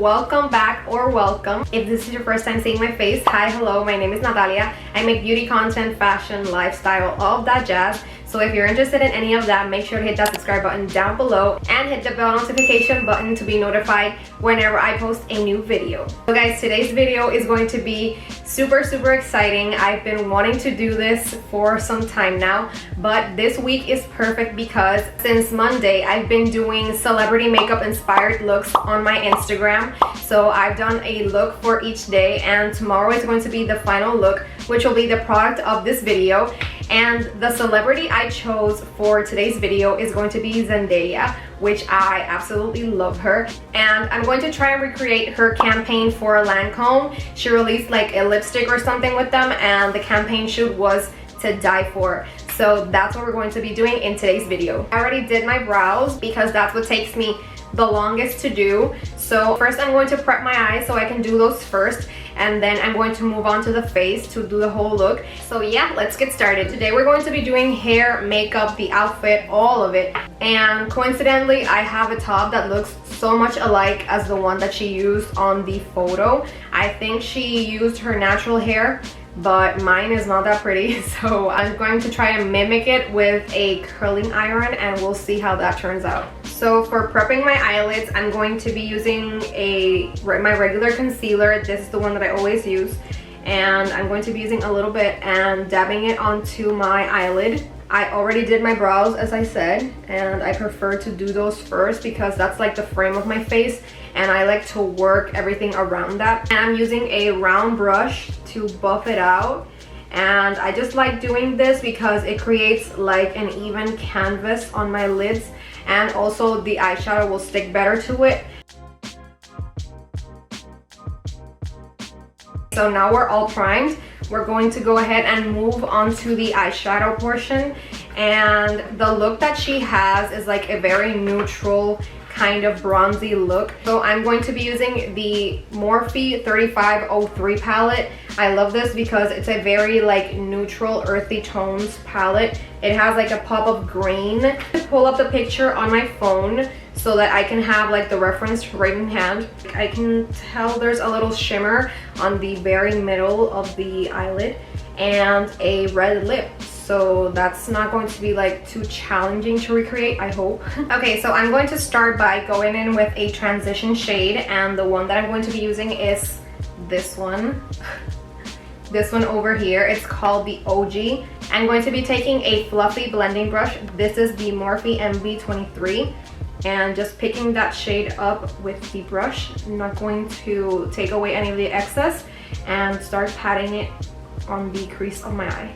welcome back or welcome. If this is your first time seeing my face, hi, hello, my name is Natalia. I make beauty content, fashion, lifestyle, all of that jazz. So if you're interested in any of that, make sure to hit that subscribe button down below and hit the bell notification button to be notified whenever I post a new video. So guys, today's video is going to be super exciting. I've been wanting to do this for some time now, but this week is perfect because since Monday I've been doing celebrity makeup inspired looks on my Instagram. So I've done a look for each day, and tomorrow is going to be the final look, which will be the product of this video. And the celebrity I chose for today's video is going to be Zendaya, which I absolutely love her. And I'm going to try and recreate her campaign for Lancome. She released like a lipstick or something with them, and the campaign shoot was to die for. So that's what we're going to be doing in today's video. I already did my brows because that's what takes me the longest to do. So first I'm going to prep my eyes so I can do those first, and then I'm going to move on to the face to do the whole look. So yeah, let's get started. Today we're going to be doing hair, makeup, the outfit, all of it. And coincidentally, I have a top that looks so much alike as the one that she used on the photo. I think she used her natural hair, but mine is not that pretty, so I'm going to try and mimic it with a curling iron, and we'll see how that turns out. So for prepping my eyelids, I'm going to be using my regular concealer. This is the one that I always use, and I'm going to be using a little bit and dabbing it onto my eyelid. I already did my brows, as I said, and I prefer to do those first because that's like the frame of my face, and I like to work everything around that. And I'm using a round brush to buff it out, and I just like doing this because it creates like an even canvas on my lids, and also the eyeshadow will stick better to it. So now we're all primed. We're going to go ahead and move on to the eyeshadow portion. And the look that she has is like a very neutral kind of bronzy look. So I'm going to be using the Morphe 3503 palette. I love this because it's a very like neutral earthy tones palette. It has like a pop of green. I pull up the picture on my phone so that I can have like the reference right in hand. I can tell there's a little shimmer on the very middle of the eyelid and a red lip. So that's not going to be like too challenging to recreate, I hope. Okay, so I'm going to start by going in with a transition shade, and the one that I'm going to be using is this one. This one over here. It's called the OG. I'm going to be taking a fluffy blending brush. This is the Morphe MB23, and just picking that shade up with the brush. I'm not going to take away any of the excess, and start patting it on the crease of my eye.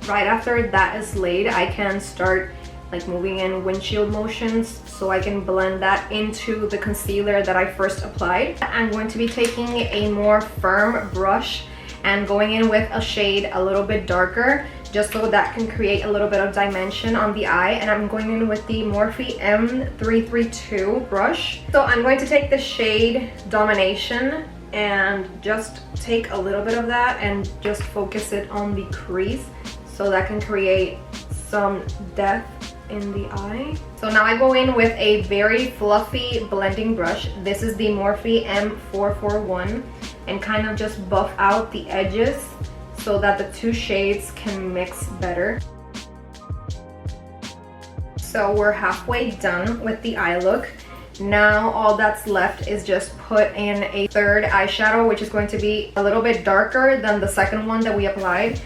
Right after that is laid, I can start like moving in windshield motions so I can blend that into the concealer that I first applied. I'm going to be taking a more firm brush and going in with a shade a little bit darker, just so that can create a little bit of dimension on the eye. And I'm going in with the Morphe M332 brush. So I'm going to take the shade Domination and just take a little bit of that and just focus it on the crease, so that can create some depth in the eye. So now I go in with a very fluffy blending brush. This is the Morphe M441, and kind of just buff out the edges so that the two shades can mix better. So we're halfway done with the eye look. Now all that's left is just put in a third eyeshadow, which is going to be a little bit darker than the second one that we applied,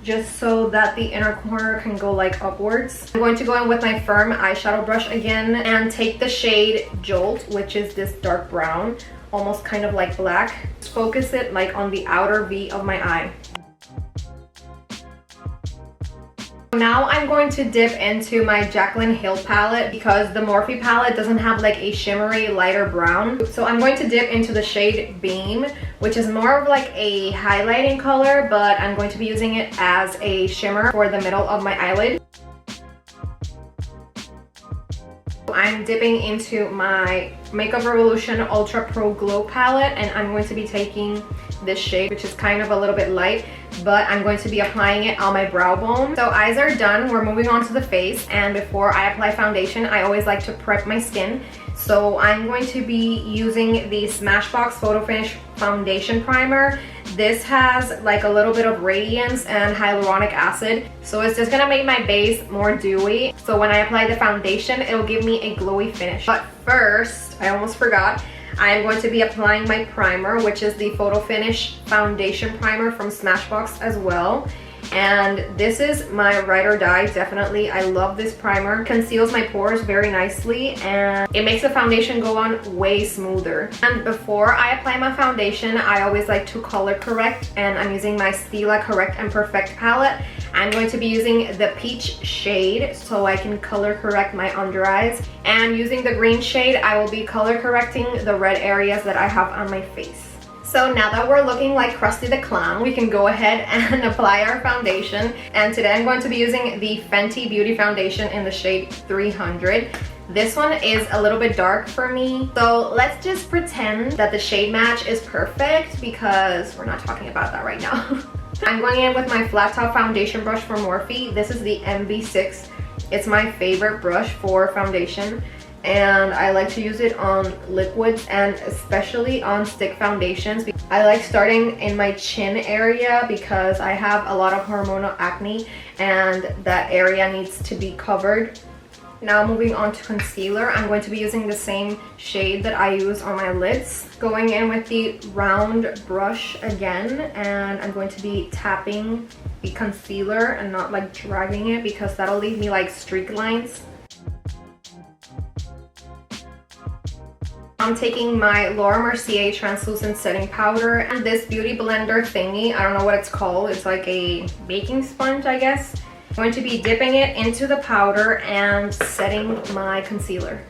just so that the inner corner can go like upwards. I'm going to go in with my firm eyeshadow brush again and take the shade Jolt, which is this dark brown, almost kind of like black. Just focus it like on the outer V of my eye. Now I'm going to dip into my Jaclyn Hill palette because the Morphe palette doesn't have like a shimmery lighter brown. So I'm going to dip into the shade Beam, which is more of like a highlighting color, but I'm going to be using it as a shimmer for the middle of my eyelid. I'm dipping into my Makeup Revolution Ultra Pro Glow palette, and I'm going to be taking this shade, which is kind of a little bit light, but I'm going to be applying it on my brow bone. So eyes are done, we're moving on to the face, and before I apply foundation, I always like to prep my skin. So I'm going to be using the Smashbox Photofinish Foundation Primer. This has like a little bit of radiance and hyaluronic acid, so it's just gonna make my base more dewy. So when I apply the foundation, it'll give me a glowy finish. But first, I almost forgot, I am going to be applying my primer, which is the Photofinish Foundation Primer from Smashbox as well. And this is my ride or die, definitely. I love this primer. Conceals my pores very nicely and it makes the foundation go on way smoother. And before I apply my foundation, I always like to color correct, and I'm using my Stila Correct and Perfect palette. I'm going to be using the peach shade so I can color correct my under eyes, and using the green shade I will be color correcting the red areas that I have on my face. So now that we're looking like Krusty the Clown, we can go ahead and apply our foundation. And today I'm going to be using the Fenty Beauty Foundation in the shade 300. This one is a little bit dark for me, so let's just pretend that the shade match is perfect, because we're not talking about that right now. I'm going in with my flat top foundation brush from Morphe. This is the MB6. It's my favorite brush for foundation, and I like to use it on liquids and especially on stick foundations. I like starting in my chin area because I have a lot of hormonal acne and that area needs to be covered. Now moving on to concealer, I'm going to be using the same shade that I use on my lids. Going in with the round brush again, and I'm going to be tapping the concealer and not like dragging it, because that'll leave me like streak lines. I'm taking my MERCIer Transluscent setting powder and this beauty blender thingy. I don't know what it's called. It's like a baking sponge, I guess. I'm going to be dipping it into the powder and setting my concealer.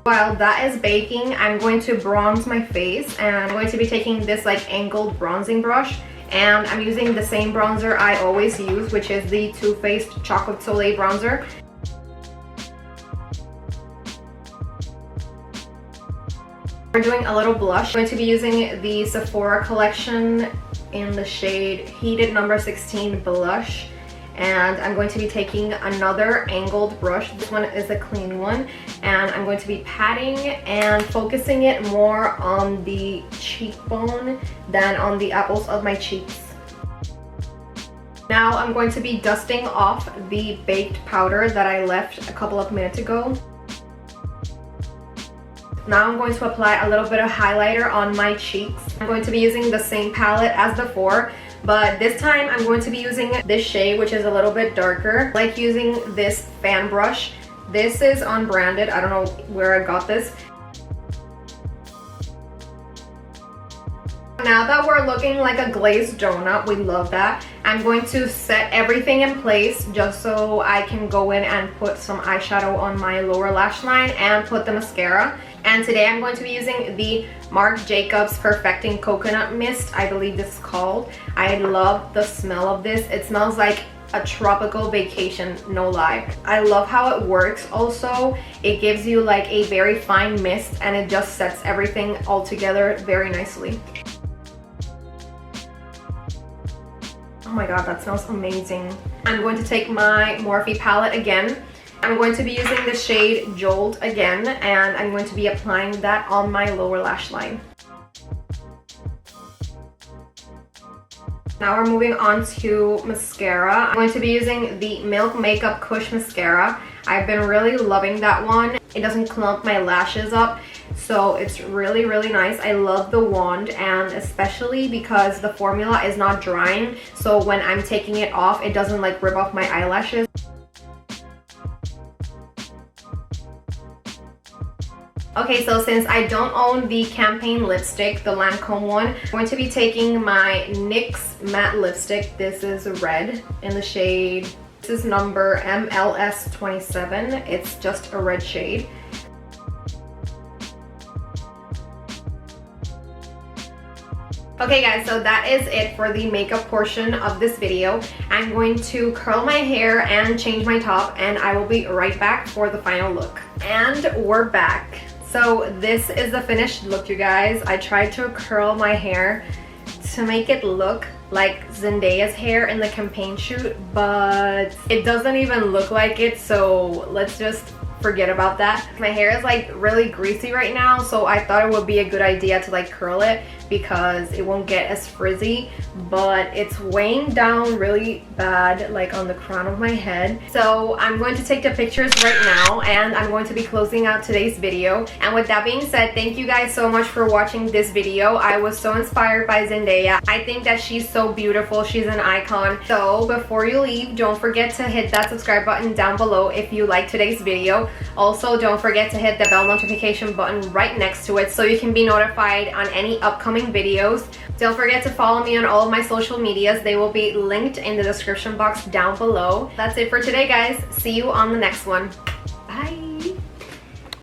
While that is baking, I'm going to bronze my face, and I'm going to be taking this like angled bronzing brush, and I'm using the same bronzer I always use, which is the Too Faced Chocolate Soleil bronzer. We're doing a little blush. I'm going to be using the Sephora collection in the shade Heated No. 16 Blush, and I'm going to be taking another angled brush. This one is a clean one, and I'm going to be patting and focusing it more on the cheekbone than on the apples of my cheeks. Now I'm going to be dusting off the baked powder that I left a couple of minutes ago. Now I'm going to apply a little bit of highlighter on my cheeks. I'm going to be using the same palette as before, but this time I'm going to be using this shade, which is a little bit darker. I like using this fan brush. This is unbranded. I don't know where I got this. Now that we're looking like a glazed donut, we love that, I'm going to set everything in place just so I can go in and put some eyeshadow on my lower lash line and put the mascara. And today I'm going to be using the Marc Jacobs Perfecting Coconut Mist, I believe this is called. I love the smell of this. It smells like a tropical vacation, no lie. I love how it works also. It gives you like a very fine mist, and it just sets everything all together very nicely. Oh my god, that smells amazing. I'm going to take my Morphe palette again. I'm going to be using the shade Jolt again, and I'm going to be applying that on my lower lash line. Now we're moving on to mascara. I'm going to be using the Milk Makeup Kush mascara. I've been really loving that one. It doesn't clump my lashes up, so it's really nice. I love the wand, and especially because the formula is not drying, so when I'm taking it off, it doesn't like rip off my eyelashes. Okay, so since I don't own the campaign lipstick, the Lancome one, I'm going to be taking my NYX matte lipstick. This is red in the shade, this is number MLS27. It's just a red shade. Okay guys, so that is it for the makeup portion of this video. I'm going to curl my hair and change my top, and I will be right back for the final look. And we're back. So this is the finished look, you guys. I tried to curl my hair to make it look like Zendaya's hair in the campaign shoot, but it doesn't even look like it, so let's just forget about that. My hair is like really greasy right now, so I thought it would be a good idea to like curl it because it won't get as frizzy, but it's weighing down really bad like on the crown of my head. So I'm going to take the pictures right now and I'm going to be closing out today's video. And with that being said, thank you guys so much for watching this video. I was so inspired by Zendaya. I think that she's so beautiful. She's an icon. So before you leave, don't forget to hit that subscribe button down below if you like today's video. Also, don't forget to hit the bell notification button right next to it so you can be notified on any upcoming videos. Don't forget to follow me on all of my social medias. They will be linked in the description box down below. That's it for today, guys. See you on the next one.